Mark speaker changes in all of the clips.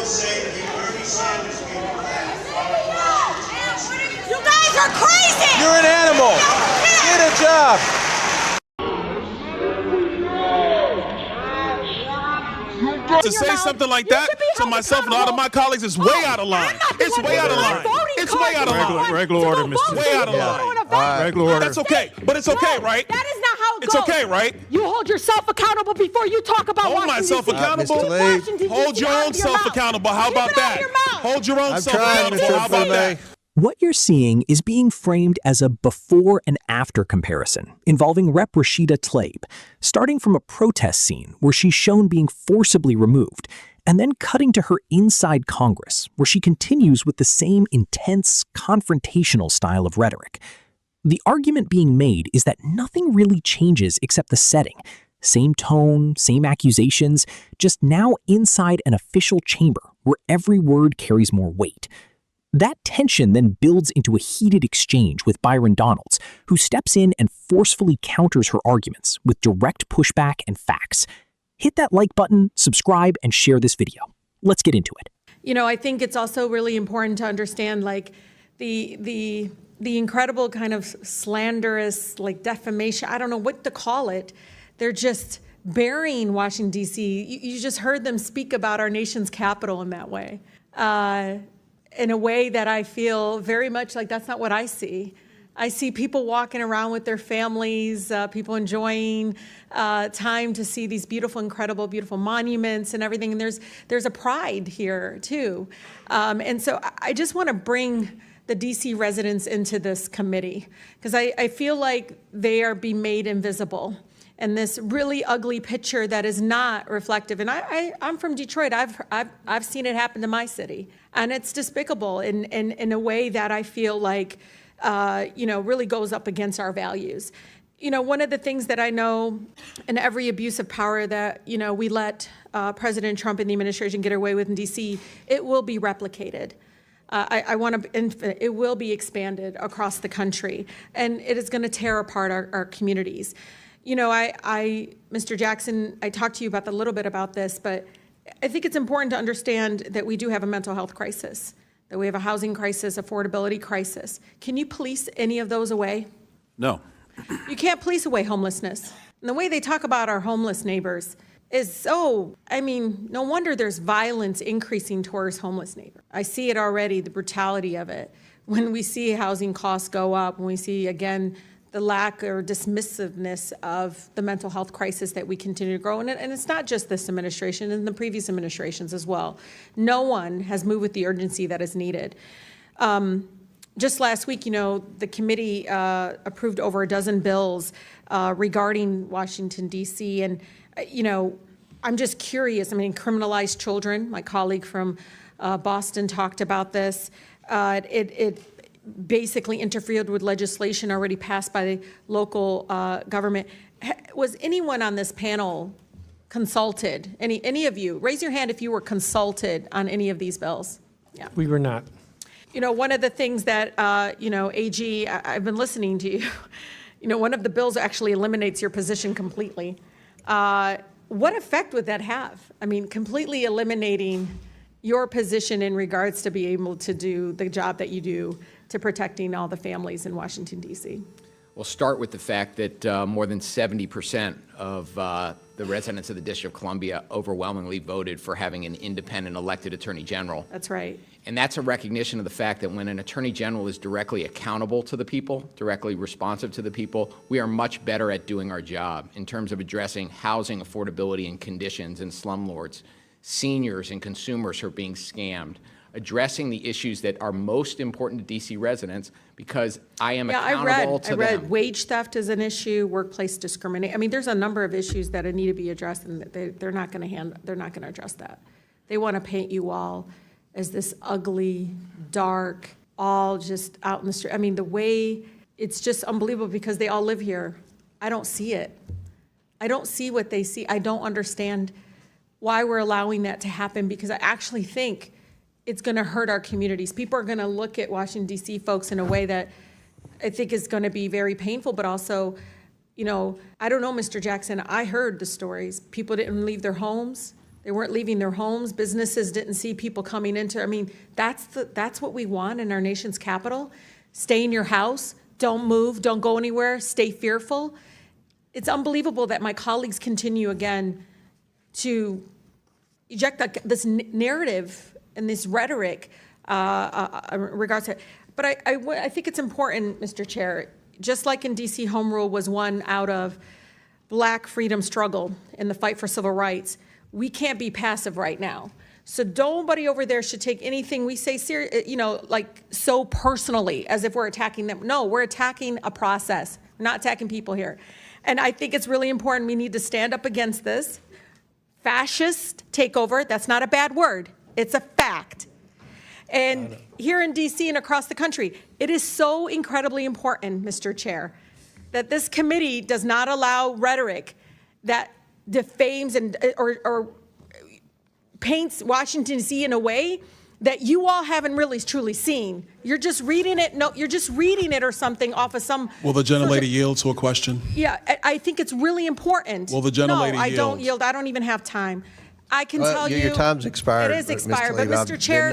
Speaker 1: You guys are crazy!
Speaker 2: You're an animal! Get a job!
Speaker 3: To say something like that to myself and all of my colleagues is way out of line. It's way out of line. It's way out of line.
Speaker 4: Regular order, Mr.
Speaker 3: Way out of line.
Speaker 4: Regular order.
Speaker 3: That's okay, but it's okay, right?
Speaker 1: That is not how it
Speaker 3: It's
Speaker 1: goes.
Speaker 3: okay, right?
Speaker 1: You hold yourself accountable before you talk about
Speaker 3: Hold
Speaker 1: Washington,
Speaker 3: myself
Speaker 1: D.C.
Speaker 3: accountable.
Speaker 2: Mr. Tlaib.
Speaker 3: Hold your own self accountable. How about that? Hold your own
Speaker 2: I'm
Speaker 3: self
Speaker 2: trying,
Speaker 3: accountable.
Speaker 2: Mr.
Speaker 3: How about that?
Speaker 2: Fumay.
Speaker 5: What you're seeing is being framed as a before and after comparison involving Rep. Rashida Tlaib, starting from a protest scene where she's shown being forcibly removed, and then cutting to her inside Congress, where she continues with the same intense, confrontational style of rhetoric. The argument being made is that nothing really changes except the setting. Same tone, same accusations, just now inside an official chamber where every word carries more weight. That tension then builds into a heated exchange with Byron Donalds, who steps in and forcefully counters her arguments with direct pushback and facts. Hit that like button, subscribe, and share this video. Let's get into it.
Speaker 6: You know, I think it's also really important to understand, like, the incredible kind of slanderous, like, defamation. I don't know what to call it. They're just burying Washington, D.C. You just heard them speak about our nation's capital in that way, in a way that I feel very much like that's not what I see. I see people walking around with their families, people enjoying time to see these beautiful, incredible, beautiful monuments and everything. And there's a pride here too. And so I just want to bring the DC residents into this committee because I feel like they are being made invisible. And this really ugly picture that is not reflective. And I'm from Detroit. I've seen it happen to my city, and it's despicable in a way that I feel like really goes up against our values. You know, one of the things that I know in every abuse of power that we let President Trump and the administration get away with in D.C., it will be replicated. It will be expanded across the country, and it is going to tear apart our communities. You know, Mr. Jackson, I talked to you about a little bit about this, but I think it's important to understand that we do have a mental health crisis, that we have a housing crisis, affordability crisis. Can you police any of those away?
Speaker 3: No.
Speaker 6: You can't police away homelessness. And the way they talk about our homeless neighbors is no wonder there's violence increasing towards homeless neighbors. I see it already, the brutality of it. When we see housing costs go up, when we see, again, the lack or dismissiveness of the mental health crisis that we continue to grow. And it's not just this administration, and the previous administrations as well. No one has moved with the urgency that is needed. Just last week, the committee approved over a dozen bills regarding Washington, D.C. And, I'm just curious. Criminalize children. My colleague from Boston talked about this. It basically interfered with legislation already passed by the local government. Was anyone on this panel consulted? Any of you? Raise your hand if you were consulted on any of these bills. Yeah.
Speaker 4: We were not.
Speaker 6: One of the things that, AG, I've been listening to you. One of the bills actually eliminates your position completely. What effect would that have? Completely eliminating your position in regards to be able to do the job that you do to protecting all the families in Washington, D.C.
Speaker 7: We'll start with the fact that more than 70% of the residents of the District of Columbia overwhelmingly voted for having an independent elected Attorney General.
Speaker 6: That's right.
Speaker 7: And that's a recognition of the fact that when an Attorney General is directly accountable to the people, directly responsive to the people, we are much better at doing our job in terms of addressing housing affordability and conditions in slumlords, seniors and consumers who are being scammed, addressing the issues that are most important to D.C. residents, because I am accountable to them.
Speaker 6: I read wage theft is an issue, workplace discrimination. There's a number of issues that need to be addressed, and they're not going to address that. They want to paint you all as this ugly, dark, all just out in the street. The way it's just unbelievable because they all live here. I don't see it. I don't see what they see. I don't understand why we're allowing that to happen, because I actually think it's going to hurt our communities. People are going to look at Washington, D.C. folks in a way that I think is going to be very painful, but also, I don't know, Mr. Jackson, I heard the stories. People didn't leave their homes. They weren't leaving their homes. Businesses didn't see people coming into. I mean, that's what we want in our nation's capital. Stay in your house. Don't move. Don't go anywhere. Stay fearful. It's unbelievable that my colleagues continue again to eject this narrative and this rhetoric in regards to it. But I think it's important, Mr. Chair, just like in DC, home rule was won out of Black freedom struggle in the fight for civil rights. We can't be passive right now. So nobody over there should take anything we say like so personally as if we're attacking them. No, we're attacking a process. We're not attacking people here. And I think it's really important. We need to stand up against this fascist takeover. That's not a bad word. It's a fact. And here in DC and across the country, it is so incredibly important, Mr. Chair, that this committee does not allow rhetoric that defames or paints Washington, D.C. in a way that you all haven't really truly seen. You're just reading it. No, you're just reading it or something off of some.
Speaker 3: Will the gentlelady yield to a question?
Speaker 6: Yeah, I think it's really important.
Speaker 3: Will the gentlelady yield?
Speaker 6: No, I don't yield. I don't even have time. I can tell you.
Speaker 4: Your time's expired.
Speaker 6: It is expired, but
Speaker 4: Tlaib,
Speaker 6: Mr. Chair,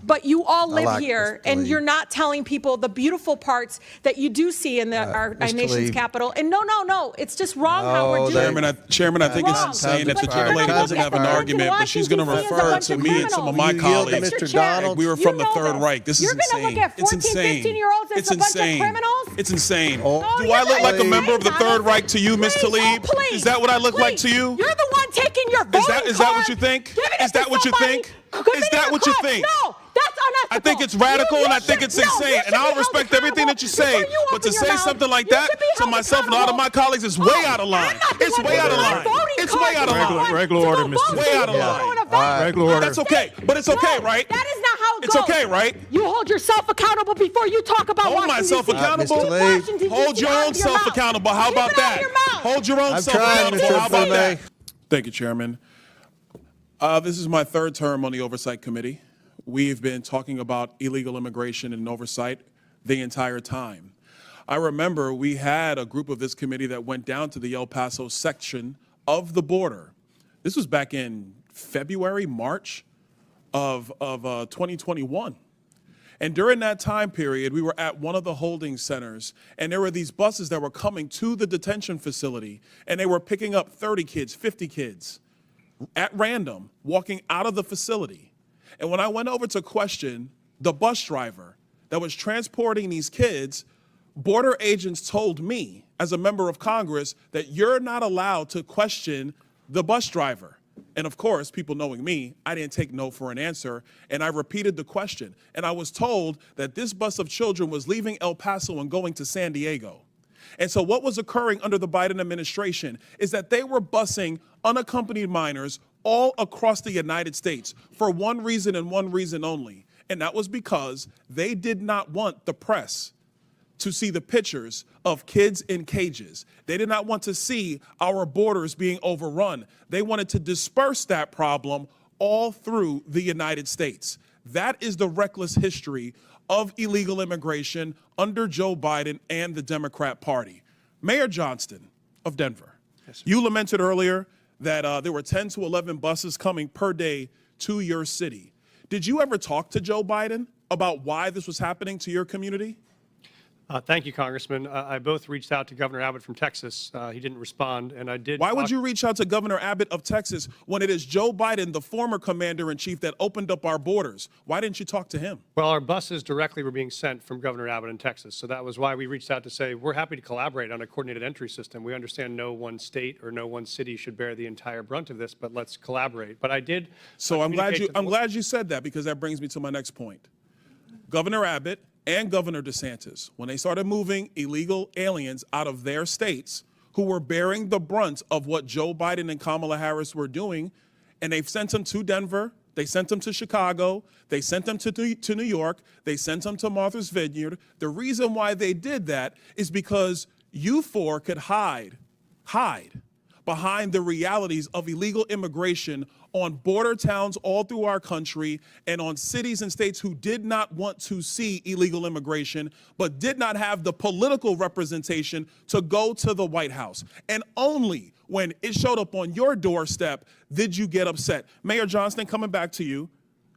Speaker 6: but you all live here, and you're not telling people the beautiful parts that you do see in our nation's capital. And no, it's just wrong how we're doing it.
Speaker 3: Chairman, I think it's insane that the gentlelady doesn't have an argument, but she's going to refer to me and some of my colleagues.
Speaker 4: Mr. Donalds.
Speaker 3: We were from the Third Reich. This is insane.
Speaker 1: You're going to look at 14, 15-year-olds as a bunch of criminals?
Speaker 3: It's insane. Do I look like a member of the Third Reich to you, Ms. Tlaib?
Speaker 1: Please.
Speaker 3: Is that what I look like to you?
Speaker 1: You're the one taking your voting card.
Speaker 3: Is that what you think? Is that what you think? Is that what you think?
Speaker 1: No, that's unethical.
Speaker 3: I think it's radical and I think it's insane. And I'll respect everything that you say. But to say something like that to myself and a lot of my colleagues is way out of line. It's way out of line. It's way out of line.
Speaker 2: Regular order, Mr.
Speaker 3: Way out of line.
Speaker 2: Regular order.
Speaker 3: That's okay. But it's okay, right?
Speaker 1: That is not how it goes.
Speaker 3: It's okay, right?
Speaker 1: You hold yourself accountable before you talk about
Speaker 3: Hold
Speaker 1: Washington,
Speaker 3: myself
Speaker 1: D.C.
Speaker 3: accountable. Hold your own self accountable. How about that? Hold your own self accountable. How about that? Thank you, Chairman. This is my third term on the Oversight Committee. We've been talking about illegal immigration and oversight the entire time. I remember we had a group of this committee that went down to the El Paso section of the border. This was back in February, March of 2021. And during that time period, we were at one of the holding centers, and there were these buses that were coming to the detention facility, and they were picking up 30 kids, 50 kids at random, walking out of the facility. And when I went over to question the bus driver that was transporting these kids, border agents told me, as a member of Congress, that you're not allowed to question the bus driver. And of course, people knowing me, I didn't take no for an answer, and I repeated the question. And I was told that this bus of children was leaving El Paso and going to San Diego. And so what was occurring under the Biden administration is that they were busing unaccompanied minors all across the United States for one reason and one reason only. And that was because they did not want the press to see the pictures of kids in cages. They did not want to see our borders being overrun. They wanted to disperse that problem all through the United States. That is the reckless history of illegal immigration under Joe Biden and the Democrat Party. Mayor Johnston of Denver, you lamented earlier that there were 10 to 11 buses coming per day to your city. Did you ever talk to Joe Biden about why this was happening to your community?
Speaker 8: Thank you, Congressman. I both reached out to Governor Abbott from Texas. He didn't respond, and I did.
Speaker 3: Why would you reach out to Governor Abbott of Texas when it is Joe Biden, the former commander-in-chief, that opened up our borders? Why didn't you talk to him?
Speaker 8: Well, our buses directly were being sent from Governor Abbott in Texas, so that was why we reached out to say we're happy to collaborate on a coordinated entry system. We understand no one state or no one city should bear the entire brunt of this, but let's collaborate. But I did.
Speaker 3: So I'm glad you said that, because that brings me to my next point. Governor Abbott and Governor DeSantis, when they started moving illegal aliens out of their states who were bearing the brunt of what Joe Biden and Kamala Harris were doing, and they've sent them to Denver, they sent them to Chicago, they sent them to New York, they sent them to Martha's Vineyard. The reason why they did that is because you four could hide behind the realities of illegal immigration on border towns all through our country and on cities and states who did not want to see illegal immigration, but did not have the political representation to go to the White House. And only when it showed up on your doorstep did you get upset. Mayor Johnston, coming back to you,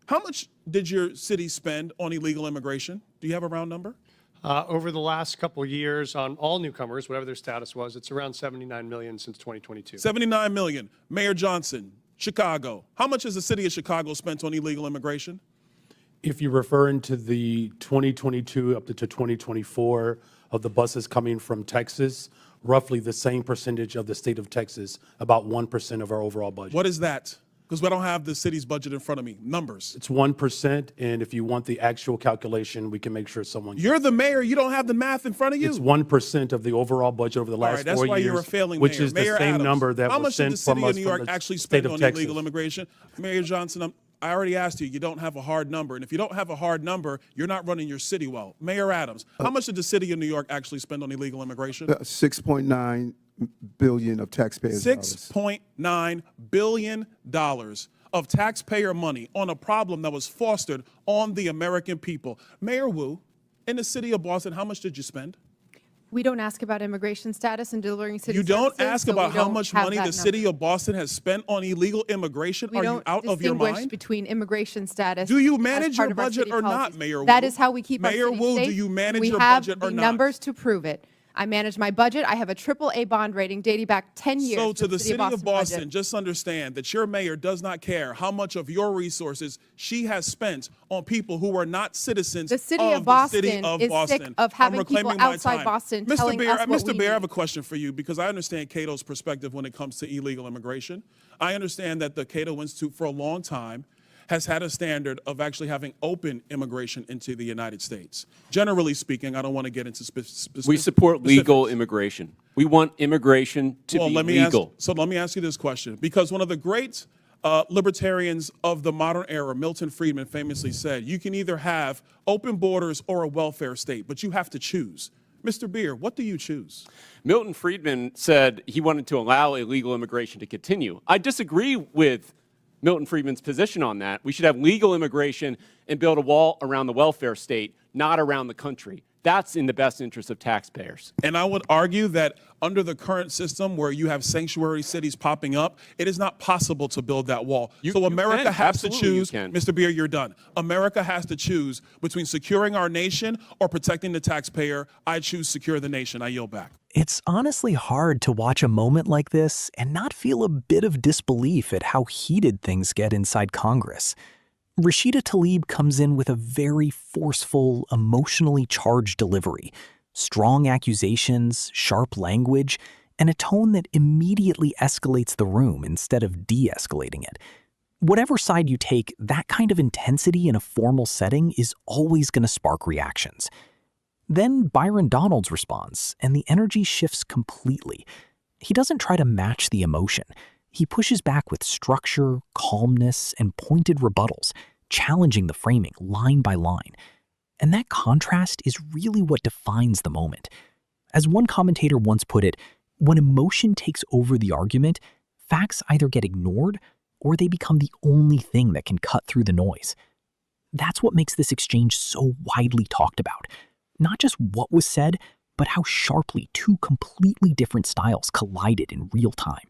Speaker 3: how much did your city spend on illegal immigration? Do you have a round number?
Speaker 8: Over the last couple of years on all newcomers, whatever their status was, it's around $79 million since 2022.
Speaker 3: $79 million. Mayor Johnson, Chicago. How much has the city of Chicago spent on illegal immigration?
Speaker 4: If you're referring to the 2022 up to 2024 of the buses coming from Texas, roughly the same percentage of the state of Texas, about 1% of our overall budget.
Speaker 3: What is that? Because we don't have the city's budget in front of me. Numbers.
Speaker 4: It's 1%, and if you want the actual calculation, we can make sure someone...
Speaker 3: You're the mayor. You don't have the math in front of you.
Speaker 4: It's 1% of the overall budget over the last 4 years.
Speaker 3: That's why you're a failing
Speaker 4: which
Speaker 3: mayor.
Speaker 4: is
Speaker 3: Mayor
Speaker 4: the same
Speaker 3: Adams,
Speaker 4: number that
Speaker 3: how
Speaker 4: was
Speaker 3: much did
Speaker 4: sent
Speaker 3: the city
Speaker 4: from us
Speaker 3: of New York
Speaker 4: from the
Speaker 3: actually
Speaker 4: state
Speaker 3: spend
Speaker 4: of
Speaker 3: on
Speaker 4: Texas.
Speaker 3: illegal immigration? Mayor Johnson, I already asked you. You don't have a hard number. And if you don't have a hard number, you're not running your city well. Mayor Adams, how much did the city of New York actually spend on illegal immigration?
Speaker 9: $6.9 billion of taxpayers' dollars.
Speaker 3: $6.9 billion of taxpayer money on a problem that was fostered on the American people. Mayor Wu, in the city of Boston, how much did you spend?
Speaker 10: We don't ask about immigration status and delivering city
Speaker 3: You don't
Speaker 10: services,
Speaker 3: ask
Speaker 10: so
Speaker 3: about
Speaker 10: we
Speaker 3: how
Speaker 10: don't
Speaker 3: much
Speaker 10: have
Speaker 3: money
Speaker 10: that
Speaker 3: the city
Speaker 10: number.
Speaker 3: of Boston has spent on illegal immigration?
Speaker 10: We
Speaker 3: Are you
Speaker 10: don't
Speaker 3: out of your
Speaker 10: distinguish
Speaker 3: mind?
Speaker 10: between immigration status.
Speaker 3: Do you
Speaker 10: as
Speaker 3: manage
Speaker 10: part
Speaker 3: your
Speaker 10: of our
Speaker 3: budget
Speaker 10: city
Speaker 3: or not,
Speaker 10: policies.
Speaker 3: Mayor Wu?
Speaker 10: That is how we keep
Speaker 3: Mayor
Speaker 10: our city
Speaker 3: Wu,
Speaker 10: safe.
Speaker 3: do you manage
Speaker 10: we
Speaker 3: your
Speaker 10: have
Speaker 3: budget or
Speaker 10: the
Speaker 3: not?
Speaker 10: numbers to prove it. I manage my budget. I have a AAA bond rating dating back 10 years.
Speaker 3: So to the city of Boston,
Speaker 10: budget.
Speaker 3: just understand that your mayor does not care how much of your resources she has spent on people who are not citizens
Speaker 10: The city
Speaker 3: of
Speaker 10: of Boston
Speaker 3: the city of
Speaker 10: is
Speaker 3: Boston.
Speaker 10: sick of having
Speaker 3: I'm
Speaker 10: people
Speaker 3: reclaiming my
Speaker 10: outside
Speaker 3: time.
Speaker 10: Boston
Speaker 3: Mr.
Speaker 10: telling
Speaker 3: Beer,
Speaker 10: us what
Speaker 3: Mr.
Speaker 10: we
Speaker 3: Beer, I have
Speaker 10: need.
Speaker 3: a question for you because I understand Cato's perspective when it comes to illegal immigration. I understand that the Cato Institute for a long time has had a standard of actually having open immigration into the United States. Generally speaking, I don't want to get into specifics.
Speaker 11: We support legal immigration. We want immigration to be legal.
Speaker 3: So let me ask you this question, because one of the great libertarians of the modern era, Milton Friedman, famously said, you can either have open borders or a welfare state, but you have to choose. Mr. Beer, what do you choose?
Speaker 11: Milton Friedman said he wanted to allow illegal immigration to continue. I disagree with Milton Friedman's position on that. We should have legal immigration and build a wall around the welfare state, not around the country. That's in the best interest of taxpayers.
Speaker 3: And I would argue that under the current system where you have sanctuary cities popping up, it is not possible to build that wall. So America has to choose, Mr. Beer, you're done. America has to choose between securing our nation or protecting the taxpayer. I choose secure the nation. I yield back.
Speaker 5: It's honestly hard to watch a moment like this and not feel a bit of disbelief at how heated things get inside Congress. Rashida Tlaib comes in with a very forceful, emotionally charged delivery, strong accusations, sharp language, and a tone that immediately escalates the room instead of de-escalating it. Whatever side you take, that kind of intensity in a formal setting is always going to spark reactions. Then Byron Donalds responds, and the energy shifts completely. He doesn't try to match the emotion. He pushes back with structure, calmness, and pointed rebuttals, challenging the framing line by line. And that contrast is really what defines the moment. As one commentator once put it, when emotion takes over the argument, facts either get ignored or they become the only thing that can cut through the noise. That's what makes this exchange so widely talked about. Not just what was said, but how sharply two completely different styles collided in real time.